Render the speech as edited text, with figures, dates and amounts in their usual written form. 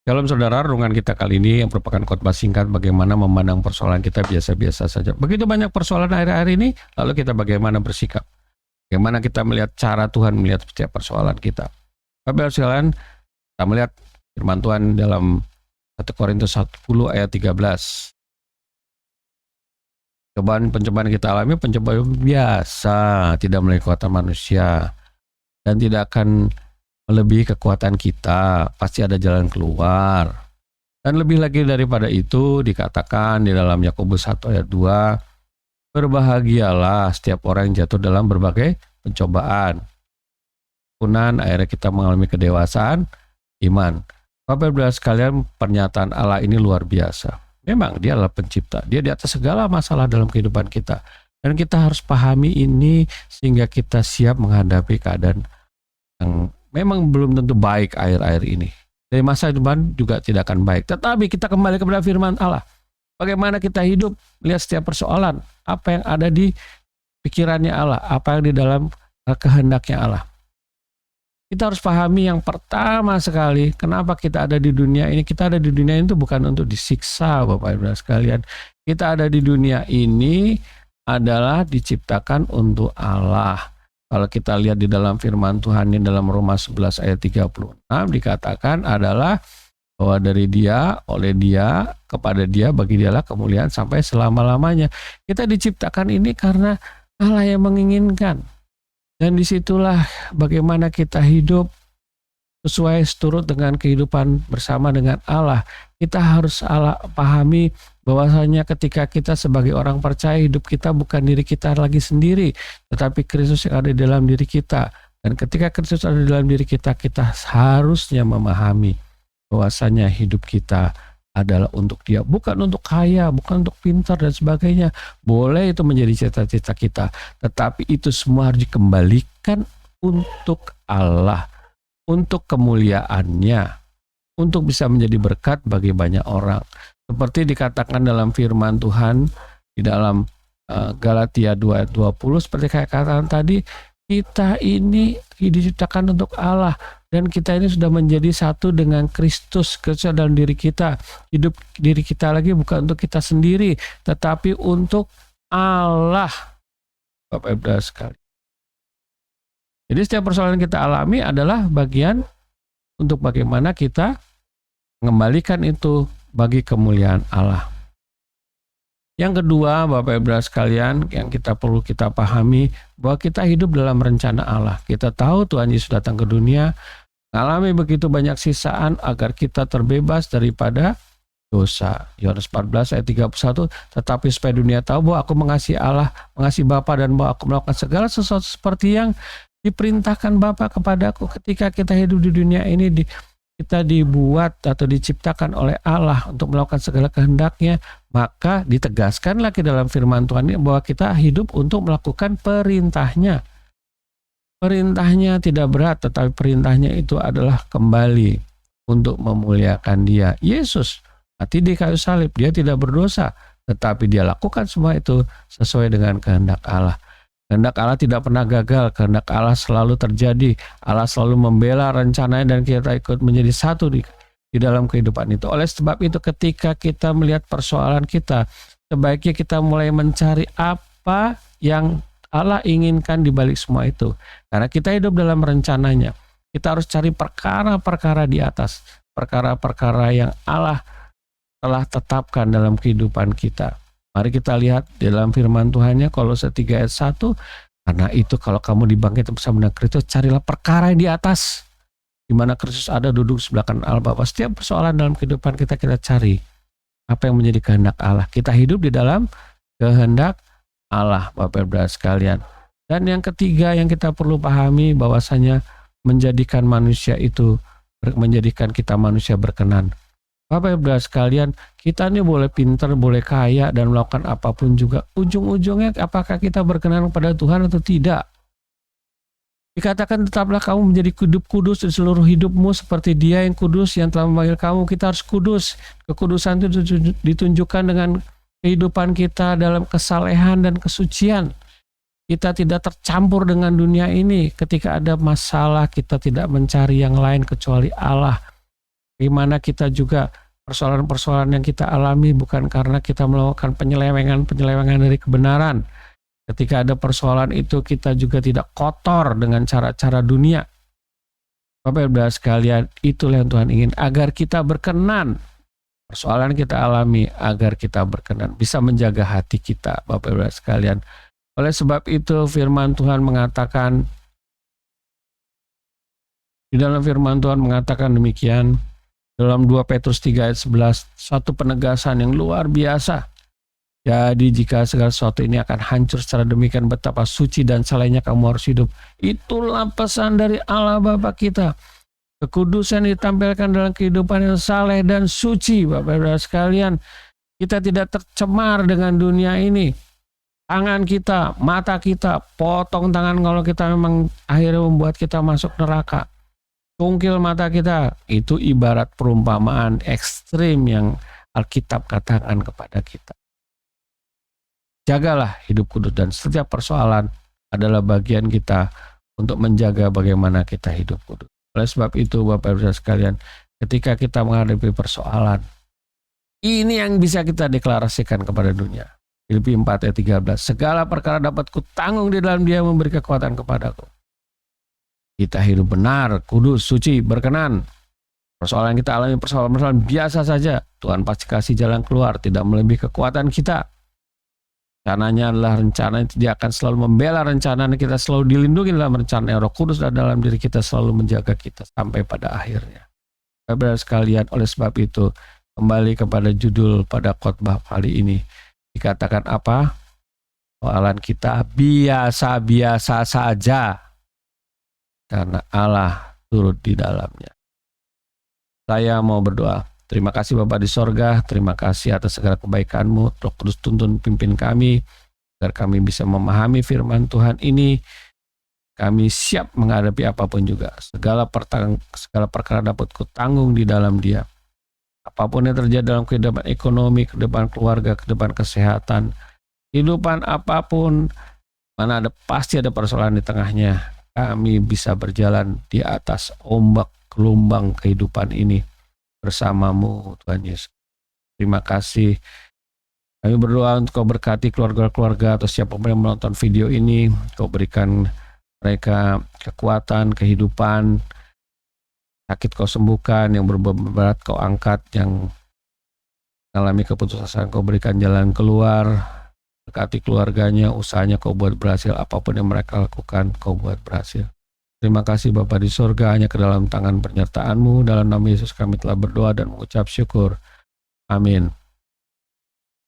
Dalam saudara, renungan kita kali ini yang merupakan khotbah singkat bagaimana memandang persoalan kita biasa-biasa saja. Begitu banyak persoalan akhir-akhir ini, lalu kita bagaimana bersikap? Bagaimana kita melihat cara Tuhan melihat setiap persoalan kita? Bapak sekalian, kita melihat firman Tuhan dalam 1 Korintus 10 ayat 13. Pencobaan kita alami, pencobaan biasa, tidak melalui kekuatan manusia, dan tidak akan melebihi kekuatan kita, pasti ada jalan keluar. Dan lebih lagi daripada itu dikatakan di dalam Yakobus 1 ayat 2, berbahagialah setiap orang yang jatuh dalam berbagai pencobaan. Kemudian akhirnya kita mengalami kedewasaan iman. Bapak Ibu sekalian, pernyataan Allah ini luar biasa. Memang dia adalah pencipta, dia di atas segala masalah dalam kehidupan kita. Dan kita harus pahami ini sehingga kita siap menghadapi keadaan yang memang belum tentu baik akhir-akhir ini. Dari masa depan juga tidak akan baik. Tetapi kita kembali kepada firman Allah. Bagaimana kita hidup, lihat setiap persoalan. Apa yang ada di pikirannya Allah. Apa yang di dalam kehendaknya Allah. Kita harus pahami yang pertama sekali. Kenapa kita ada di dunia ini. Kita ada di dunia ini itu bukan untuk disiksa Bapak Ibu sekalian. Kita ada di dunia ini adalah diciptakan untuk Allah. Kalau kita lihat di dalam firman Tuhan ini dalam Roma 11 ayat 36 dikatakan adalah bahwa dari dia, oleh dia, kepada dia, bagi dialah kemuliaan sampai selama-lamanya. Kita diciptakan ini karena Allah yang menginginkan. Dan disitulah bagaimana kita hidup sesuai seturut dengan kehidupan bersama dengan Allah. Kita harus pahami bahwasanya ketika kita sebagai orang percaya, hidup kita bukan diri kita lagi sendiri, tetapi Kristus yang ada di dalam diri kita. Dan ketika Kristus ada di dalam diri kita, kita harusnya memahami bahwasanya hidup kita adalah untuk Dia, bukan untuk kaya, bukan untuk pintar dan sebagainya. Boleh itu menjadi cita-cita kita, tetapi itu semua harus dikembalikan untuk Allah, untuk kemuliaannya, untuk bisa menjadi berkat bagi banyak orang. Seperti dikatakan dalam firman Tuhan di dalam Galatia 2 ayat 20, seperti kayak katakan tadi, kita ini diciptakan untuk Allah dan kita ini sudah menjadi satu dengan Kristus dalam diri kita. Hidup diri kita lagi bukan untuk kita sendiri, tetapi untuk Allah. Bapak Ibu sekalian. Jadi setiap persoalan yang kita alami adalah bagian untuk bagaimana kita mengembalikan itu bagi kemuliaan Allah. Yang kedua, Bapak Ibu sekalian, yang perlu kita pahami bahwa kita hidup dalam rencana Allah. Kita tahu Tuhan Yesus datang ke dunia, mengalami begitu banyak siksaan agar kita terbebas daripada dosa. Yohanes 14 ayat 31, tetapi supaya dunia tahu bahwa aku mengasihi Allah, mengasihi Bapa, dan bahwa aku melakukan segala sesuatu seperti yang diperintahkan Bapa kepadaku. Ketika kita hidup di dunia ini, kita dibuat atau diciptakan oleh Allah untuk melakukan segala kehendaknya, maka ditegaskan lagi dalam firman Tuhan ini bahwa kita hidup untuk melakukan perintahnya. Perintahnya tidak berat, tetapi perintahnya itu adalah kembali untuk memuliakan Dia. Yesus mati di kayu salib, Dia tidak berdosa, tetapi Dia lakukan semua itu sesuai dengan kehendak Allah. Kehendak Allah tidak pernah gagal, kehendak Allah selalu terjadi. Allah selalu membela rencananya dan kita ikut menjadi satu di dalam kehidupan itu. Oleh sebab itu ketika kita melihat persoalan kita, sebaiknya kita mulai mencari apa yang Allah inginkan di balik semua itu. Karena kita hidup dalam rencananya. Kita harus cari perkara-perkara di atas. Perkara-perkara yang Allah telah tetapkan dalam kehidupan kita. Mari kita lihat dalam firman Tuhannya Kolose 3 ayat 1. Karena itu kalau kamu dibangkitkan bersama dengan Kristus, carilah perkara yang di atas, di mana Kristus ada duduk sebelah kanan Allah Bapa. Setiap persoalan dalam kehidupan kita cari apa yang menjadi kehendak Allah. Kita hidup di dalam kehendak Allah, Bapak Ibu sekalian. Dan yang ketiga yang kita perlu pahami bahwasanya menjadikan kita manusia berkenan. Bapak Ibu sekalian, kita ini boleh pintar, boleh kaya, dan melakukan apapun juga. Ujung-ujungnya apakah kita berkenan kepada Tuhan atau tidak? Dikatakan tetaplah kamu menjadi hidup kudus di seluruh hidupmu seperti Dia yang kudus yang telah memanggil kamu. Kita harus kudus. Kekudusan itu ditunjukkan dengan kehidupan kita dalam kesalehan dan kesucian. Kita tidak tercampur dengan dunia ini. Ketika ada masalah, kita tidak mencari yang lain kecuali Allah. Bagaimana kita juga persoalan-persoalan yang kita alami bukan karena kita melakukan penyelewengan dari kebenaran. Ketika ada persoalan itu kita juga tidak kotor dengan cara-cara dunia. Bapak Ibu sekalian, itulah yang Tuhan ingin agar kita berkenan. Persoalan kita alami agar kita berkenan, bisa menjaga hati kita, Bapak Ibu sekalian. Oleh sebab itu firman Tuhan mengatakan, di dalam firman Tuhan mengatakan demikian, dalam 2 Petrus 3 ayat 11, satu penegasan yang luar biasa. Jadi jika segala sesuatu ini akan hancur secara demikian, betapa suci dan salehnya kamu harus hidup. Itulah pesan dari Allah Bapa kita. Kekudusan ditampilkan dalam kehidupan yang saleh dan suci, Bapak Ibu sekalian. Kita tidak tercemar dengan dunia ini. Tangan kita, mata kita, potong tangan kalau kita memang akhirnya membuat kita masuk neraka. Tungkil mata kita, itu ibarat perumpamaan ekstrim yang Alkitab katakan kepada kita. Jagalah hidup kudus dan setiap persoalan adalah bagian kita untuk menjaga bagaimana kita hidup kudus. Oleh sebab itu Bapak Ibu sekalian, ketika kita menghadapi persoalan, ini yang bisa kita deklarasikan kepada dunia. Filipi 4 ayat 13, segala perkara dapat kutanggung di dalam Dia memberi kekuatan kepadaku. Kita hidup benar, kudus, suci, berkenan. Persoalan yang kita alami persoalan-persoalan biasa saja. Tuhan pasti kasih jalan keluar, tidak melebihi kekuatan kita. Rencananya adalah rencana yang Dia akan selalu membela rencana, dan kita selalu dilindungi dalam rencana Roh Kudus dan dalam diri kita selalu menjaga kita sampai pada akhirnya. Bapak sekalian, oleh sebab itu kembali kepada judul pada khotbah kali ini. Dikatakan apa? Soalan kita biasa-biasa saja karena Allah turut di dalamnya. Saya mau berdoa. Terima kasih Bapa di sorga, terima kasih atas segala kebaikan-Mu. Roh Kudus tuntun pimpin kami, agar kami bisa memahami firman Tuhan ini. Kami siap menghadapi apapun juga. Segala perkara dapat kutanggung di dalam Dia. Apapun yang terjadi dalam kehidupan ekonomi, kehidupan keluarga, kehidupan kesehatan, kehidupan apapun, mana pasti ada persoalan di tengahnya. Kami bisa berjalan di atas ombak gelombang kehidupan ini bersama-Mu, Tuhan Yesus. Terima kasih. Kami berdoa untuk Kau berkati keluarga-keluarga atau siapapun yang menonton video ini. Kau berikan mereka kekuatan, kehidupan, sakit Kau sembuhkan, yang berat Kau angkat, yang mengalami keputusasaan Kau berikan jalan keluar. Berkati keluarganya, usahanya Kau buat berhasil, apapun yang mereka lakukan Kau buat berhasil. Terima kasih Bapa di sorga, hanya ke dalam tangan penyertaan-Mu. Dalam nama Yesus kami telah berdoa dan mengucap syukur. Amin.